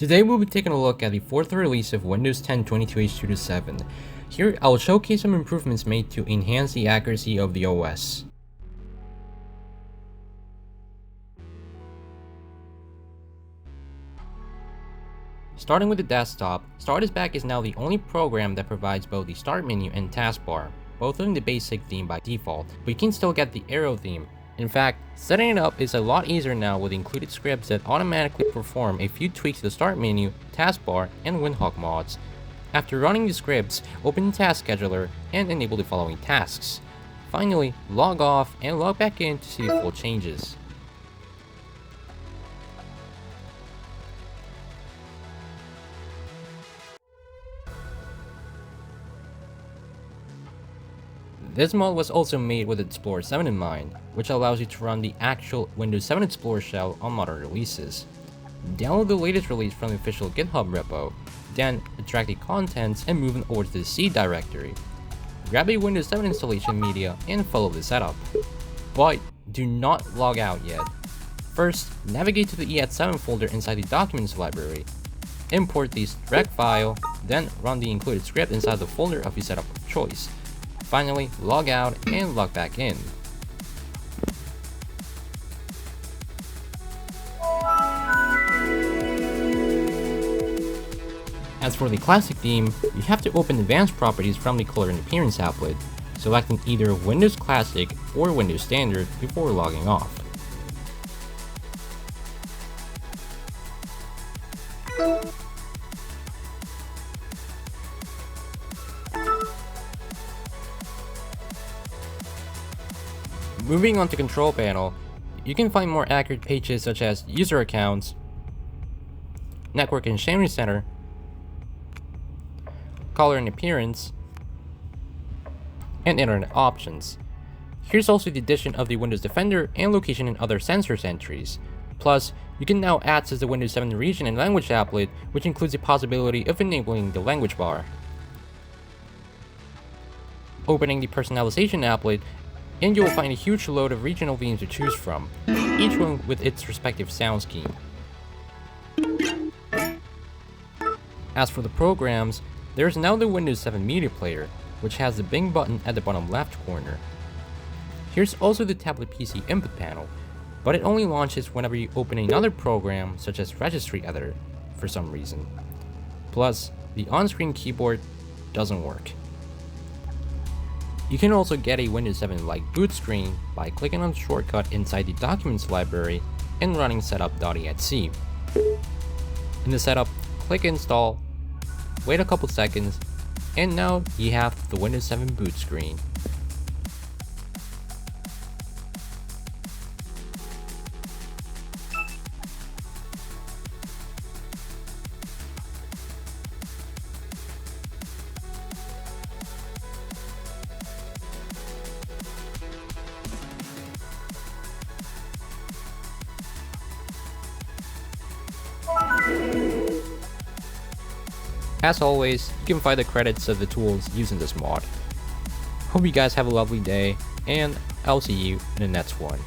Today we'll be taking a look at the 4th release of Windows 10 22H227. Here I'll showcase some improvements made to enhance the accuracy of the OS. Starting with the desktop, Start is Back is now the only program that provides both the start menu and taskbar, both in the basic theme by default, but you can still get the arrow theme. In fact, setting it up is a lot easier now with included scripts that automatically perform a few tweaks to the start menu, taskbar, and Windhawk mods. After running the scripts, open the task scheduler and enable the following tasks. Finally, log off and log back in to see the full changes. This mod was also made with Explorer 7 in mind, which allows you to run the actual Windows 7 Explorer shell on modern releases. Download the latest release from the official GitHub repo, then extract the contents and move them over to the C directory. Grab a Windows 7 installation media and follow the setup. But do not log out yet. First, navigate to the EAT7 folder inside the Documents library. Import the direct file, then run the included script inside the folder of your setup of choice. Finally, log out and log back in. As for the classic theme, you have to open advanced properties from the color and appearance applet, selecting either Windows Classic or Windows Standard before logging off. Moving on to Control Panel, you can find more accurate pages such as User Accounts, Network and Sharing Center, Color and Appearance, and Internet Options. Here's also the addition of the Windows Defender and Location and Other Sensors entries. Plus, you can now access the Windows 7 Region and Language applet, which includes the possibility of enabling the language bar. Opening the Personalization applet, and you will find a huge load of regional themes to choose from, each one with its respective sound scheme. As for the programs, there is now the Windows 7 Media Player, which has the Bing button at the bottom left corner. Here's also the tablet PC input panel, but it only launches whenever you open another program such as Registry Editor for some reason. Plus, the on-screen keyboard doesn't work. You can also get a Windows 7-like boot screen by clicking on the shortcut inside the Documents library and running setup.exe. In the setup, click Install, wait a couple seconds, and now you have the Windows 7 boot screen. As always, you can find the credits of the tools used in this mod. Hope you guys have a lovely day, and I'll see you in the next one.